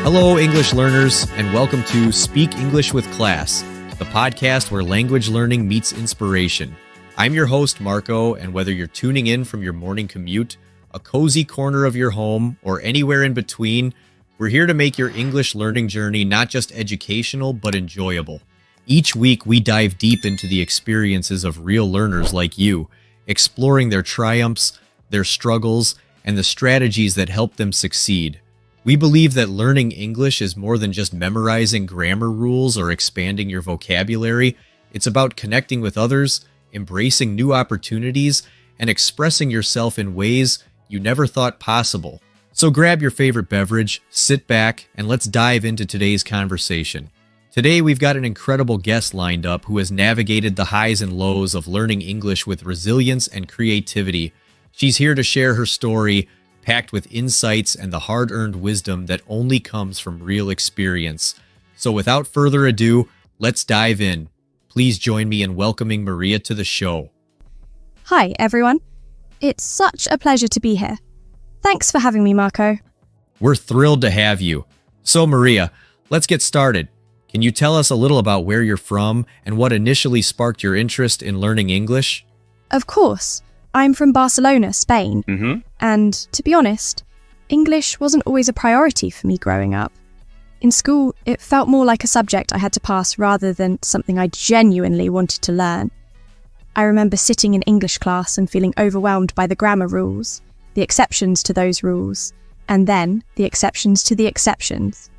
Hello, English learners, and welcome to Speak English with Class, the podcast where language learning meets inspiration. I'm your host, Marco, and whether you're tuning in from your morning commute, a cozy corner of your home, or anywhere in between, we're here to make your English learning journey not just educational, but enjoyable. Each week, we dive deep into the experiences of real learners like you, exploring their triumphs, their struggles, and the strategies that help them succeed. We believe that learning English is more than just memorizing grammar rules or expanding your vocabulary. It's about connecting with others, embracing new opportunities, and expressing yourself in ways you never thought possible. So grab your favorite beverage, sit back, and let's dive into today's conversation. Today, we've got an incredible guest lined up who has navigated the highs and lows of learning English with resilience and creativity. She's here to share her story, packed with insights and the hard-earned wisdom that only comes from real experience. So without further ado, let's dive in. Please join me in welcoming Maria to the show. Hi, everyone. It's such a pleasure to be here. Thanks for having me, Marco. We're thrilled to have you. So Maria, let's get started. Can you tell us a little about where you're from and what initially sparked your interest in learning English? Of course. I'm from Barcelona, Spain. And to be honest, English wasn't always a priority for me growing up. In school, it felt more like a subject I had to pass rather than something I genuinely wanted to learn. I remember sitting in English class and feeling overwhelmed by the grammar rules, the exceptions to those rules, and then the exceptions to the exceptions.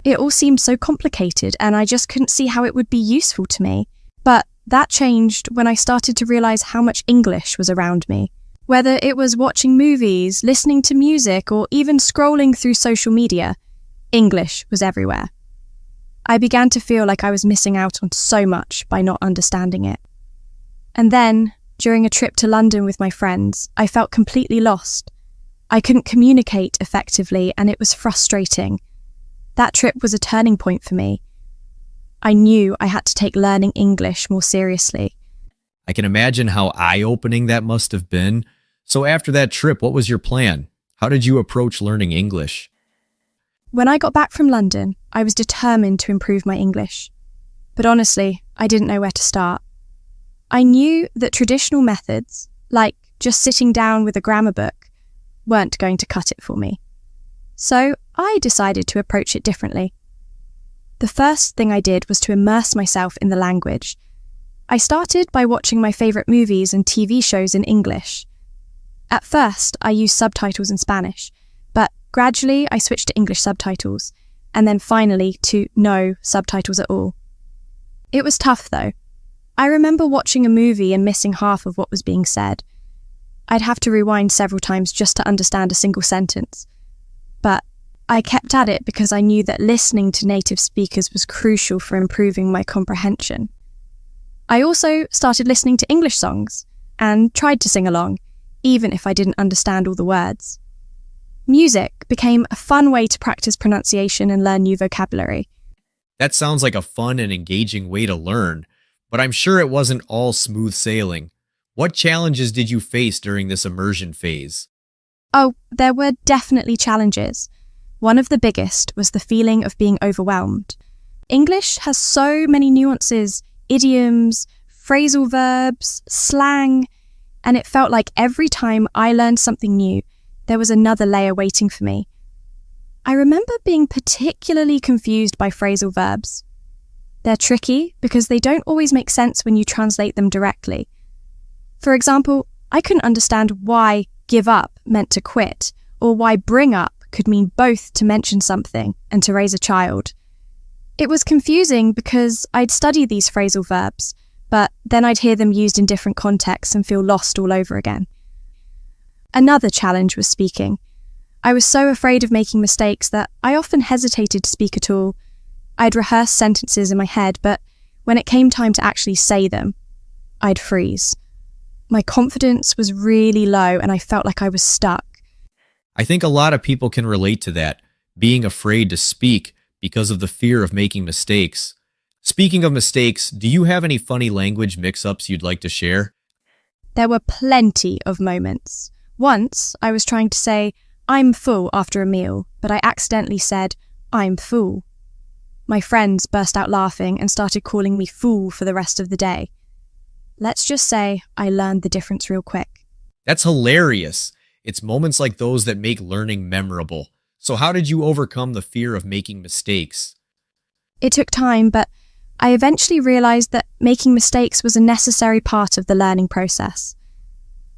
It all seemed so complicated and I just couldn't see how it would be useful to me. But that changed when I started to realise how much English was around me. Whether it was watching movies, listening to music, or even scrolling through social media, English was everywhere. I began to feel like I was missing out on so much by not understanding it. And then, during a trip to London with my friends, I felt completely lost. I couldn't communicate effectively and it was frustrating. That trip was a turning point for me. I knew I had to take learning English more seriously. I can imagine how eye-opening that must have been. So after that trip, what was your plan? How did you approach learning English? When I got back from London, I was determined to improve my English. But honestly, I didn't know where to start. I knew that traditional methods, like just sitting down with a grammar book, weren't going to cut it for me. So I decided to approach it differently. The first thing I did was to immerse myself in the language. I started by watching my favourite movies and TV shows in English. At first, I used subtitles in Spanish, but gradually I switched to English subtitles, and then finally to no subtitles at all. It was tough though. I remember watching a movie and missing half of what was being said. I'd have to rewind several times just to understand a single sentence. But I kept at it because I knew that listening to native speakers was crucial for improving my comprehension. I also started listening to English songs and tried to sing along, even if I didn't understand all the words. Music became a fun way to practice pronunciation and learn new vocabulary. That sounds like a fun and engaging way to learn, but I'm sure it wasn't all smooth sailing. What challenges did you face during this immersion phase? Oh, there were definitely challenges. One of the biggest was the feeling of being overwhelmed. English has so many nuances, idioms, phrasal verbs, slang, and it felt like every time I learned something new, there was another layer waiting for me. I remember being particularly confused by phrasal verbs. They're tricky because they don't always make sense when you translate them directly. For example, I couldn't understand why give up meant to quit, or why bring up could mean both to mention something and to raise a child. It was confusing because I'd studied these phrasal verbs, but then I'd hear them used in different contexts and feel lost all over again. Another challenge was speaking. I was so afraid of making mistakes that I often hesitated to speak at all. I'd rehearse sentences in my head, but when it came time to actually say them, I'd freeze. My confidence was really low and I felt like I was stuck. I think a lot of people can relate to that, being afraid to speak because of the fear of making mistakes. Speaking of mistakes, do you have any funny language mix-ups you'd like to share? There were plenty of moments. Once, I was trying to say, "I'm full" after a meal, but I accidentally said, I'm fool. My friends burst out laughing and started calling me fool for the rest of the day. Let's just say I learned the difference real quick. That's hilarious. It's moments like those that make learning memorable. So how did you overcome the fear of making mistakes? It took time, but I eventually realized that making mistakes was a necessary part of the learning process.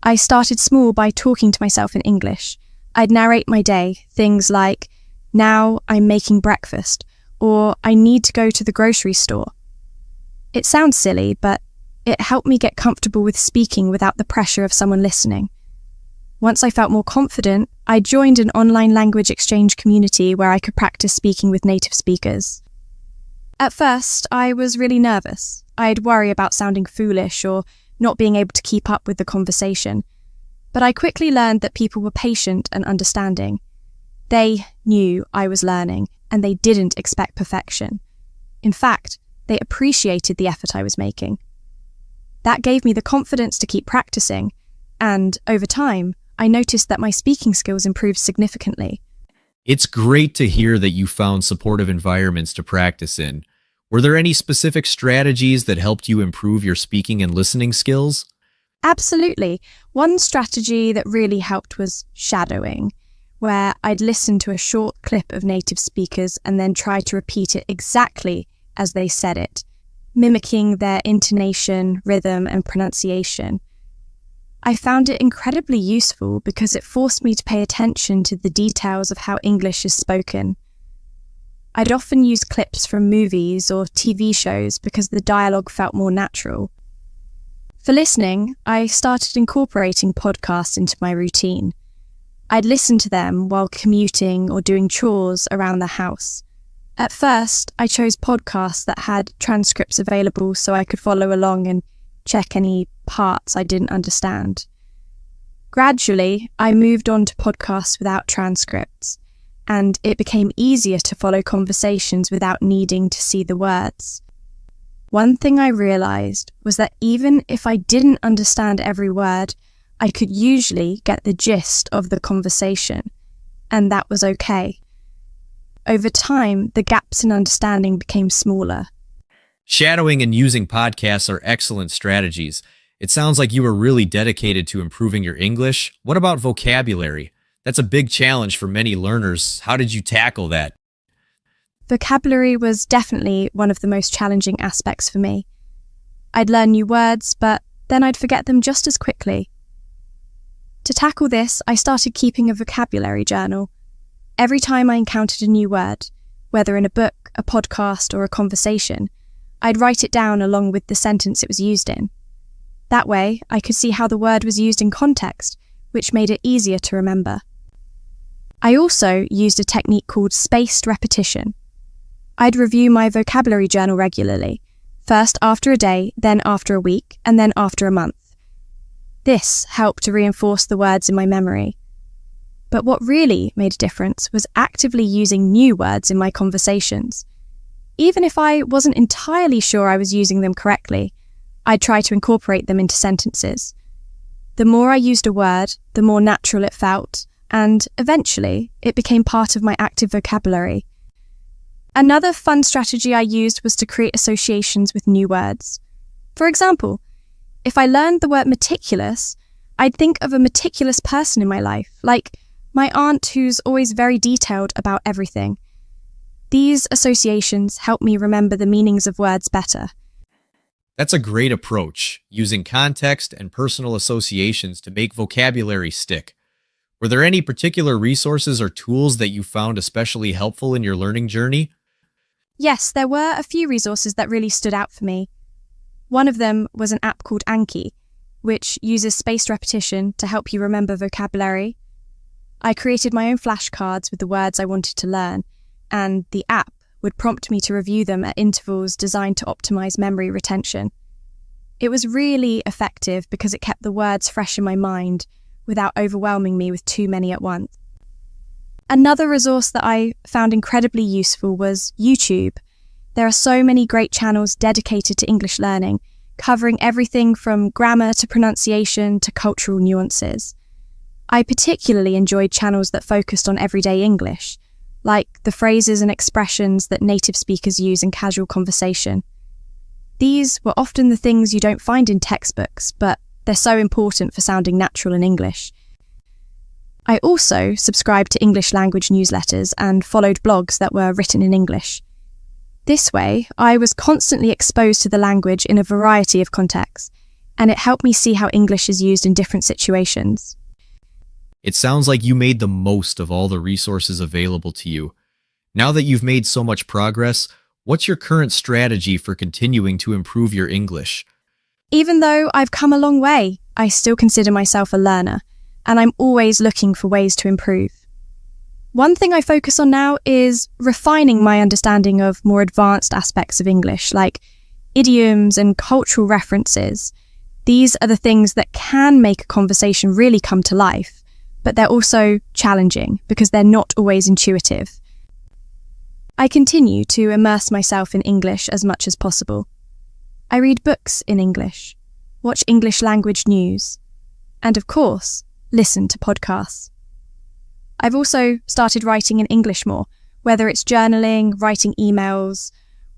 I started small by talking to myself in English. I'd narrate my day, things like, "Now I'm making breakfast," or "I need to go to the grocery store." It sounds silly, but it helped me get comfortable with speaking without the pressure of someone listening. Once I felt more confident, I joined an online language exchange community where I could practice speaking with native speakers. At first, I was really nervous. I'd worry about sounding foolish or not being able to keep up with the conversation. But I quickly learned that people were patient and understanding. They knew I was learning, and they didn't expect perfection. In fact, they appreciated the effort I was making. That gave me the confidence to keep practicing, and over time, I noticed that my speaking skills improved significantly. It's great to hear that you found supportive environments to practice in. Were there any specific strategies that helped you improve your speaking and listening skills? Absolutely. One strategy that really helped was shadowing, where I'd listen to a short clip of native speakers and then try to repeat it exactly as they said it, mimicking their intonation, rhythm, and pronunciation. I found it incredibly useful because it forced me to pay attention to the details of how English is spoken. I'd often use clips from movies or TV shows because the dialogue felt more natural. For listening, I started incorporating podcasts into my routine. I'd listen to them while commuting or doing chores around the house. At first, I chose podcasts that had transcripts available so I could follow along and check any parts I didn't understand. Gradually, I moved on to podcasts without transcripts, and it became easier to follow conversations without needing to see the words. One thing I realized was that even if I didn't understand every word, I could usually get the gist of the conversation, and that was okay. Over time, the gaps in understanding became smaller. Shadowing and using podcasts are excellent strategies. It sounds like you were really dedicated to improving your English. What about vocabulary? That's a big challenge for many learners. How did you tackle that? Vocabulary was definitely one of the most challenging aspects for me. I'd learn new words, but then I'd forget them just as quickly. To tackle this, I started keeping a vocabulary journal. Every time I encountered a new word, whether in a book, a podcast, or a conversation, I'd write it down along with the sentence it was used in. That way, I could see how the word was used in context, which made it easier to remember. I also used a technique called spaced repetition. I'd review my vocabulary journal regularly, first after a day, then after a week, and then after a month. This helped to reinforce the words in my memory. But what really made a difference was actively using new words in my conversations. Even if I wasn't entirely sure I was using them correctly, I'd try to incorporate them into sentences. The more I used a word, the more natural it felt, and eventually it became part of my active vocabulary. Another fun strategy I used was to create associations with new words. For example, if I learned the word meticulous, I'd think of a meticulous person in my life, like my aunt who's always very detailed about everything. These associations help me remember the meanings of words better. That's a great approach, using context and personal associations to make vocabulary stick. Were there any particular resources or tools that you found especially helpful in your learning journey? Yes, there were a few resources that really stood out for me. One of them was an app called Anki, which uses spaced repetition to help you remember vocabulary. I created my own flashcards with the words I wanted to learn, and the app would prompt me to review them at intervals designed to optimize memory retention. It was really effective because it kept the words fresh in my mind without overwhelming me with too many at once. Another resource that I found incredibly useful was YouTube. There are so many great channels dedicated to English learning, covering everything from grammar to pronunciation to cultural nuances. I particularly enjoyed channels that focused on everyday English, like the phrases and expressions that native speakers use in casual conversation. These were often the things you don't find in textbooks, but they're so important for sounding natural in English. I also subscribed to English language newsletters and followed blogs that were written in English. This way, I was constantly exposed to the language in a variety of contexts, and it helped me see how English is used in different situations. It sounds like you made the most of all the resources available to you. Now that you've made so much progress, what's your current strategy for continuing to improve your English? Even though I've come a long way, I still consider myself a learner, and I'm always looking for ways to improve. One thing I focus on now is refining my understanding of more advanced aspects of English, like idioms and cultural references. These are the things that can make a conversation really come to life, but they're also challenging because they're not always intuitive. I continue to immerse myself in English as much as possible. I read books in English, watch English language news, and of course, listen to podcasts. I've also started writing in English more, whether it's journaling, writing emails,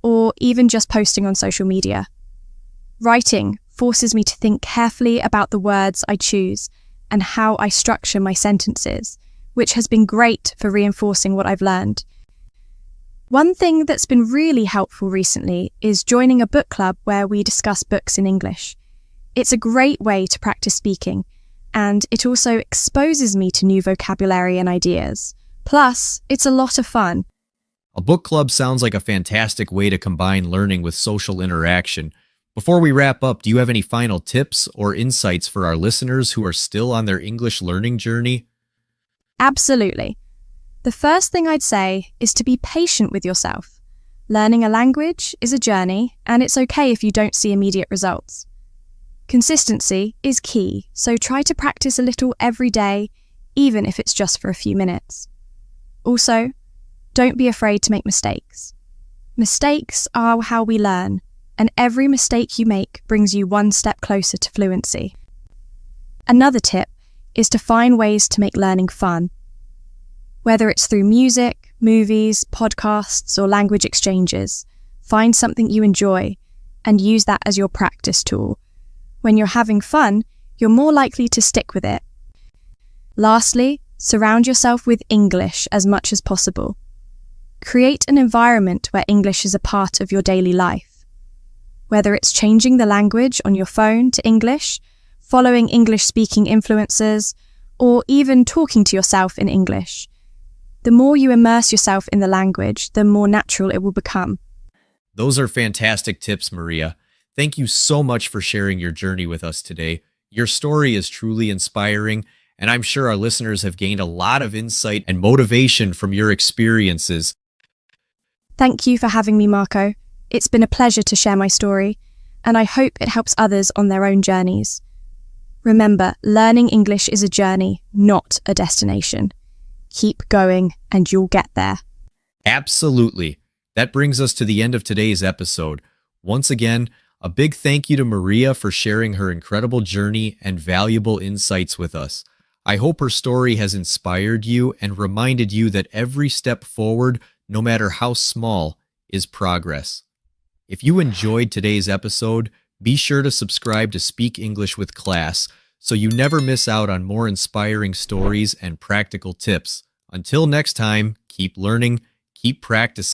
or even just posting on social media. Writing forces me to think carefully about the words I choose and how I structure my sentences, which has been great for reinforcing what I've learned. One thing that's been really helpful recently is joining a book club where we discuss books in English. It's a great way to practice speaking, and it also exposes me to new vocabulary and ideas. Plus, it's a lot of fun. A book club sounds like a fantastic way to combine learning with social interaction. Before we wrap up, do you have any final tips or insights for our listeners who are still on their English learning journey? Absolutely. The first thing I'd say is to be patient with yourself. Learning a language is a journey, and it's okay if you don't see immediate results. Consistency is key, so try to practice a little every day, even if it's just for a few minutes. Also, don't be afraid to make mistakes. Mistakes are how we learn, and every mistake you make brings you one step closer to fluency. Another tip is to find ways to make learning fun. Whether it's through music, movies, podcasts, or language exchanges, find something you enjoy and use that as your practice tool. When you're having fun, you're more likely to stick with it. Lastly, surround yourself with English as much as possible. Create an environment where English is a part of your daily life. Whether it's changing the language on your phone to English, following English-speaking influencers, or even talking to yourself in English. The more you immerse yourself in the language, the more natural it will become. Those are fantastic tips, Maria. Thank you so much for sharing your journey with us today. Your story is truly inspiring, and I'm sure our listeners have gained a lot of insight and motivation from your experiences. Thank you for having me, Marco. It's been a pleasure to share my story, and I hope it helps others on their own journeys. Remember, learning English is a journey, not a destination. Keep going, and you'll get there. Absolutely. That brings us to the end of today's episode. Once again, a big thank you to Maria for sharing her incredible journey and valuable insights with us. I hope her story has inspired you and reminded you that every step forward, no matter how small, is progress. If you enjoyed today's episode, be sure to subscribe to Speak English with Class so you never miss out on more inspiring stories and practical tips. Until next time, keep learning, keep practicing.